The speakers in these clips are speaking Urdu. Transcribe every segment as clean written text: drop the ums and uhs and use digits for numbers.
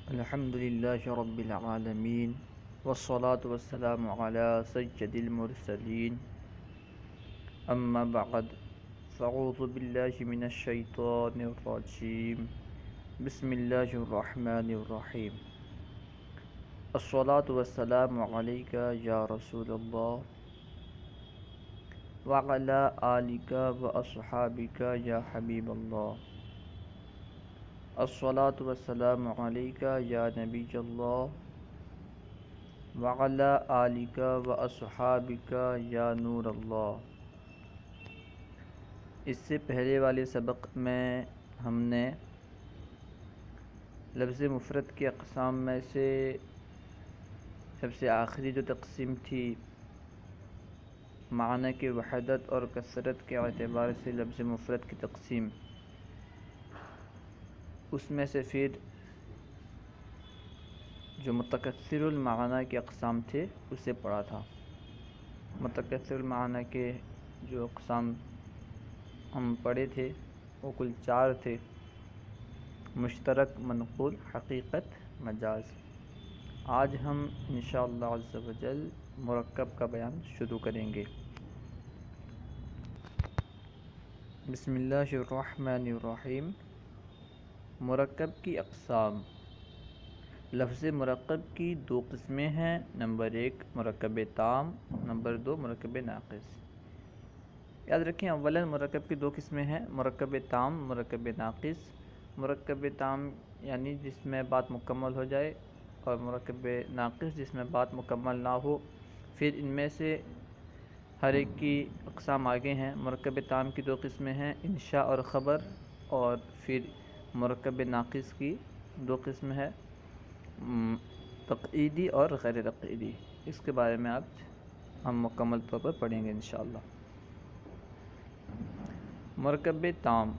الحمد لله رب العالمين والصلاة والسلام على سيد المرسلين أما بعد فأعوذ بالله من الشيطان الرجيم بسم الله الرحمن الرحيم الصلاة والسلام عليك يا رسول الله وعلى آلك وأصحابك يا حبيب الله الصلاة والسلام عليك يا نبي الله وعلى آلك وأصحابك یا نور اللہ۔ اس سے پہلے والے سبق میں ہم نے لفظ مفرد کی اقسام میں سے سب سے آخری جو تقسیم تھی معنی کی وحدت اور کثرت کے اعتبار سے لفظ مفرد کی تقسیم، اس میں سے پھر جو متکثر المعنی کے اقسام تھے اسے پڑھا تھا۔ متکثر المعنی کے جو اقسام ہم پڑھے تھے وہ کل 4 تھے: مشترک، منقول، حقیقت، مجاز۔ آج ہم انشاءاللہ عز و جل مرکب کا بیان شروع کریں گے۔ بسم اللہ الرحمن الرحیم۔ مرکب کی اقسام۔ لفظ مرکب کی 2 قسمیں ہیں: نمبر 1 مرکب تام، نمبر 2 مرکب ناقص۔ یاد رکھیں اولا مرکب کی 2 قسمیں ہیں: مرکب تام، مرکب ناقص۔ مرکب تام یعنی جس میں بات مکمل ہو جائے، اور مرکب ناقص جس میں بات مکمل نہ ہو۔ پھر ان میں سے ہر ایک کی اقسام آگے ہیں۔ مرکب تام کی 2 قسمیں ہیں: انشاء اور خبر، اور پھر مرکب ناقص کی 2 قسم ہے: تقعیدی اور غیر تقعیدی۔ اس کے بارے میں آج ہم مکمل طور پر پڑھیں گے انشاءاللہ۔ مرکب تام: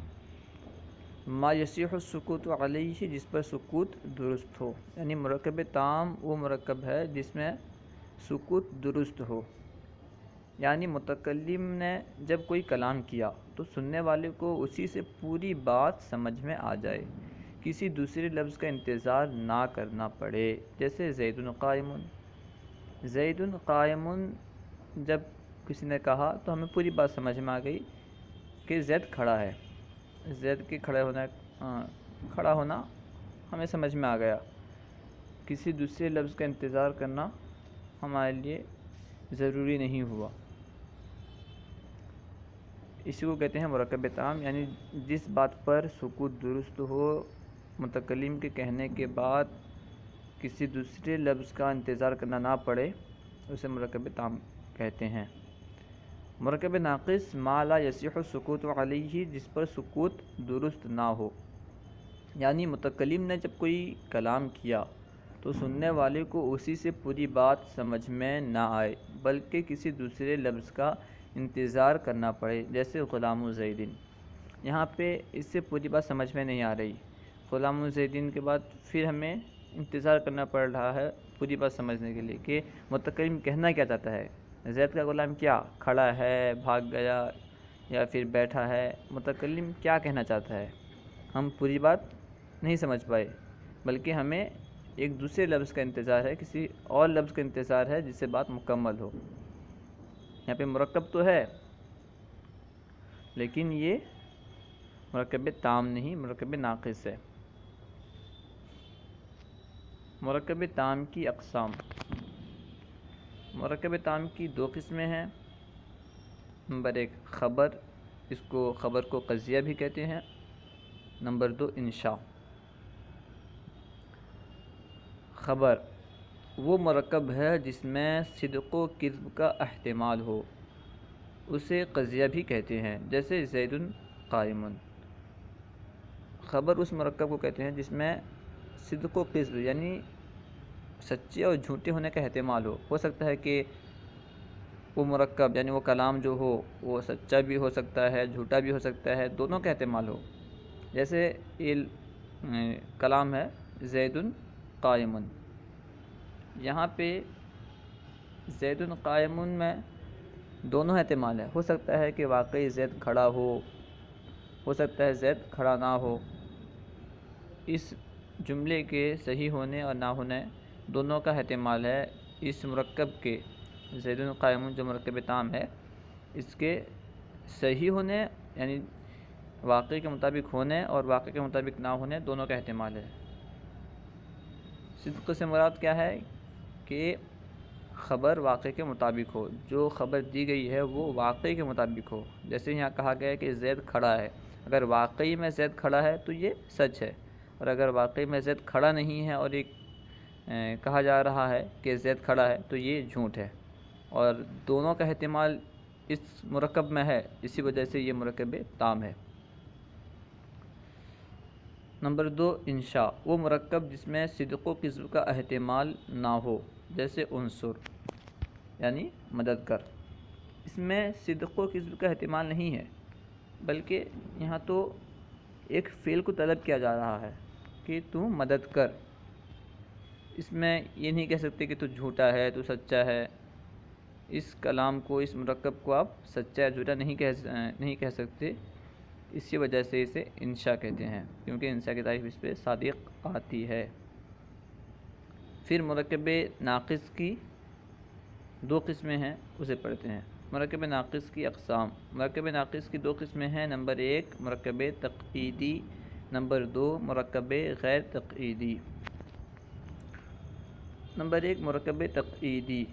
ما یصح السکوت علیہ، جس پر سکوت درست ہو، یعنی مرکب تام وہ مرکب ہے جس میں سکوت درست ہو، یعنی متکلم نے جب کوئی کلام کیا تو سننے والے کو اسی سے پوری بات سمجھ میں آ جائے، کسی دوسرے لفظ کا انتظار نہ کرنا پڑے۔ جیسے زید قائم، زید قائم جب کسی نے کہا تو ہمیں پوری بات سمجھ میں آ گئی کہ زید کھڑا ہے۔ زید کے کھڑا ہونا ہمیں سمجھ میں آ گیا، کسی دوسرے لفظ کا انتظار کرنا ہمارے لیے ضروری نہیں ہوا۔ اسی کو کہتے ہیں مرکب تام، یعنی جس بات پر سکوت درست ہو، متکلم کے کہنے کے بعد کسی دوسرے لفظ کا انتظار کرنا نہ پڑے، اسے مرکب تام کہتے ہیں۔ مرکب ناقص: ما لا یصح السکوت علیہ، جس پر سکوت درست نہ ہو، یعنی متکلم نے جب کوئی کلام کیا تو سننے والے کو اسی سے پوری بات سمجھ میں نہ آئے بلکہ کسی دوسرے لفظ کا انتظار کرنا پڑے۔ جیسے غلام زیدن، یہاں پہ اس سے پوری بات سمجھ میں نہیں آ رہی، غلام زیدن کے بعد پھر ہمیں انتظار کرنا پڑ رہا ہے پوری بات سمجھنے کے لیے کہ متکلم کہنا کیا چاہتا ہے۔ زید کا غلام کیا کھڑا ہے، بھاگ گیا، یا پھر بیٹھا ہے، متکلم کیا کہنا چاہتا ہے ہم پوری بات نہیں سمجھ پائے، بلکہ ہمیں ایک دوسرے لفظ کا انتظار ہے، کسی اور لفظ کا انتظار ہے جس سے بات مکمل ہو۔ یہاں پہ مرکب تو ہے لیکن یہ مرکب تام نہیں، مرکب ناقص ہے۔ مرکب تام کی اقسام۔ مرکب تام کی 2 قسمیں ہیں: نمبر 1 خبر، اس کو خبر کو قضیہ بھی کہتے ہیں۔ نمبر 2 انشاء۔ خبر وہ مرکب ہے جس میں صدق و کذب کا احتمال ہو، اسے قضیہ بھی کہتے ہیں۔ جیسے زید قائم۔ خبر اس مرکب کو کہتے ہیں جس میں صدق و کذب یعنی سچے اور جھوٹے ہونے کا احتمال ہو سکتا ہے کہ وہ مرکب یعنی وہ کلام جو ہو وہ سچا بھی ہو سکتا ہے، جھوٹا بھی ہو سکتا ہے، دونوں کا احتمال ہو۔ جیسے یہ کلام ہے زید قائم، یہاں پہ زید قائم میں دونوں احتمال ہے، ہو سکتا ہے کہ واقعی زید کھڑا ہو سکتا ہے زید کھڑا نہ ہو۔ اس جملے کے صحیح ہونے اور نہ ہونے دونوں کا احتمال ہے اس مرکب کے، زید قائم جو مرکب تام ہے، اس کے صحیح ہونے یعنی واقعی کے مطابق ہونے اور واقعی کے مطابق نہ ہونے دونوں کا احتمال ہے۔ صدق سے مراد کیا ہے کہ خبر واقعے کے مطابق ہو، جو خبر دی گئی ہے وہ واقعی کے مطابق ہو۔ جیسے یہاں کہا گیا ہے کہ زید کھڑا ہے، اگر واقعی میں زید کھڑا ہے تو یہ سچ ہے، اور اگر واقعی میں زید کھڑا نہیں ہے اور ایک کہا جا رہا ہے کہ زید کھڑا ہے تو یہ جھوٹ ہے، اور دونوں کا احتمال اس مرکب میں ہے، اسی وجہ سے یہ مرکب تام ہے۔ نمبر 2، انشاء، وہ مرکب جس میں صدق و کذب کا احتمال نہ ہو، جیسے عنصر یعنی مدد کر، اس میں صدق و کذب کا احتمال نہیں ہے، بلکہ یہاں تو ایک فعل کو طلب کیا جا رہا ہے کہ تو مدد کر۔ اس میں یہ نہیں کہہ سکتے کہ تو جھوٹا ہے، تو سچا ہے۔ اس کلام کو، اس مرکب کو آپ سچا یا جھوٹا نہیں کہہ سکتے، اسی وجہ سے اسے انشاء کہتے ہیں، کیونکہ انشاء کی تعریف اس پہ صادق آتی ہے۔ پھر مرکب ناقص کی 2 قسمیں ہیں، اسے پڑھتے ہیں۔ مرکب ناقص کی اقسام۔ مرکب ناقص کی 2 قسمیں ہیں۔ نمبر 1 مرکب تقعیدی، نمبر 2 مرکب غیر تقعیدی۔ نمبر 1 مرکب تقعیدی،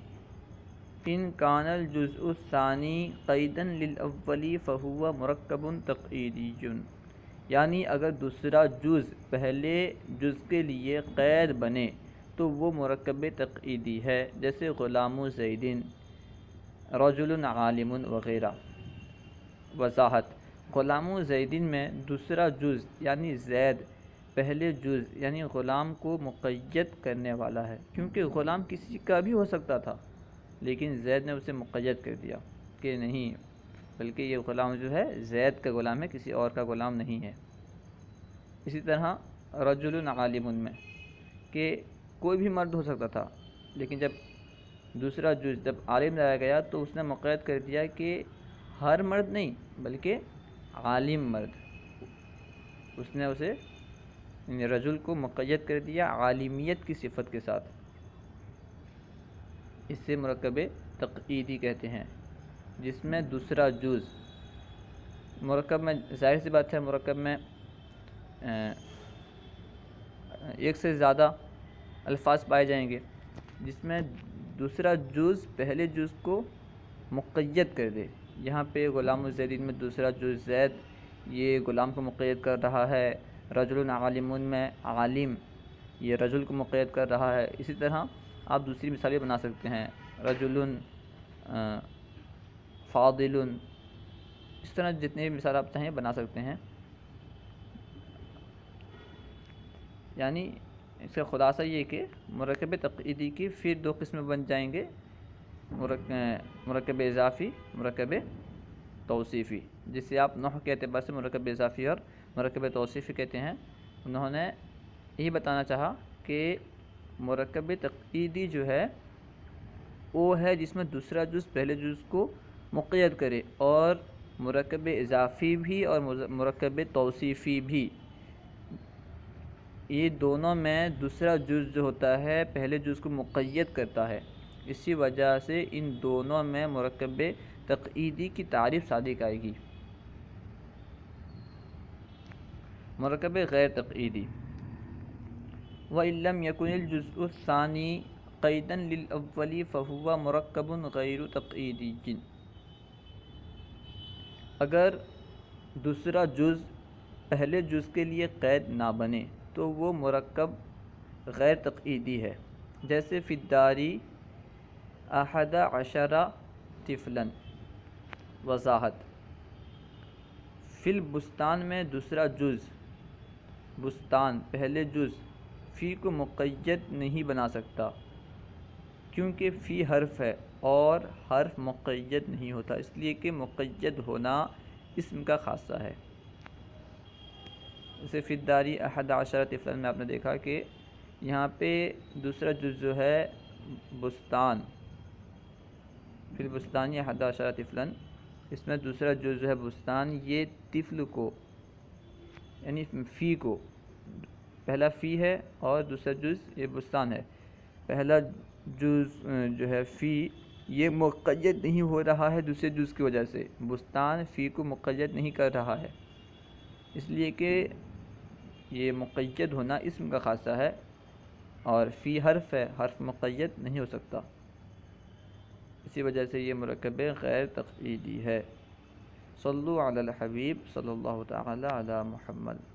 ان کان الجزء الثانی قیدا للاول فہو مرکب تقعیدی، یعنی اگر دوسرا جز پہلے جز کے لیے قید بنے تو وہ مرکب تقعیدی ہے، جیسے غلام زید، رجل عالم وغیرہ۔ وضاحت: غلام زید میں دوسرا جز یعنی زید پہلے جز یعنی غلام کو مقید کرنے والا ہے، کیونکہ غلام کسی کا بھی ہو سکتا تھا، لیکن زید نے اسے مقید کر دیا کہ نہیں، بلکہ یہ غلام جو ہے زید کا غلام ہے، کسی اور کا غلام نہیں ہے۔ اسی طرح رجل عالم میں کہ کوئی بھی مرد ہو سکتا تھا، لیکن جب دوسرا جز جب عالم لایا گیا تو اس نے مقید کر دیا کہ ہر مرد نہیں بلکہ عالم مرد، اس نے اسے یعنی رجل کو مقید کر دیا عالمیت کی صفت کے ساتھ، اس سے مرکب تقعیدی کہتے ہیں، جس میں دوسرا جز مرکب میں ظاہر سی بات ہے، مرکب میں ایک سے زیادہ الفاظ پائے جائیں گے، جس میں دوسرا جز پہلے جز کو مقید کر دے۔ یہاں پہ غلام زید میں دوسرا جز زید یہ غلام کو مقید کر رہا ہے، رجل عالم میں عالم یہ رجل کو مقید کر رہا ہے۔ اسی طرح آپ دوسری مثالیں بنا سکتے ہیں، رجل فاضل، اس طرح جتنے بھی مثال آپ چاہیں بنا سکتے ہیں۔ یعنی اس کا خلاصہ یہ کہ مرکب تقعیدی کی پھر 2 قسمیں بن جائیں گے، مرکب اضافی، مرکب توصیفی، جسے آپ نحو کے اعتبار سے مرکب اضافی اور مرکب توصیفی کہتے ہیں۔ انہوں نے یہی بتانا چاہا کہ مرکب تقعیدی جو ہے وہ ہے جس میں دوسرا جز پہلے جز کو مقید کرے، اور مرکب اضافی بھی اور مرکب توصیفی بھی، یہ دونوں میں دوسرا جز جو ہوتا ہے پہلے جز کو مقید کرتا ہے، اسی وجہ سے ان دونوں میں مرکب تقعیدی کی تعریف صادق آئے گی۔ مرکب غیر تقعیدی، وَإِن لَّمْ يَكُنِ الْجُزْءُ الثَّانِي قَيْدًا لِلْأَوَّلِ فَهُوَ مُرَكَّبٌ غَيْرُ تَقْعِيدِيٍّ، اگر دوسرا جز پہلے جز کے لیے قید نہ بنے تو وہ مرکب غیر تقعیدی ہے، جیسے فی الدار 11 طفلا۔ وضاحت: فی البستان میں دوسرا جز بستان پہلے جز فی کو مقید نہیں بنا سکتا، کیونکہ فی حرف ہے اور حرف مقید نہیں ہوتا، اس لیے کہ مقید ہونا اسم کا خاصہ ہے۔ جیسے فی الدار 11 طفلا میں آپ نے دیکھا کہ یہاں پہ دوسرا جز جو ہے بستان، فی البستان 11 طفلا، اس میں دوسرا جز جو ہے بستان، یہ طفل کو یعنی فی کو پہلا فی ہے اور دوسرا جز یہ بستان ہے۔ پہلا جز جو ہے فی یہ مقید نہیں ہو رہا ہے دوسرے جز کی وجہ سے، بستان فی کو مقید نہیں کر رہا ہے، اس لیے کہ یہ مقید ہونا اسم کا خاصہ ہے، اور فی حرف ہے، حرف مقید نہیں ہو سکتا، اسی وجہ سے یہ مرکب غیر تقعیدی ہے۔ صلو علی الحبیب صلی اللہ تعالی علی محمد۔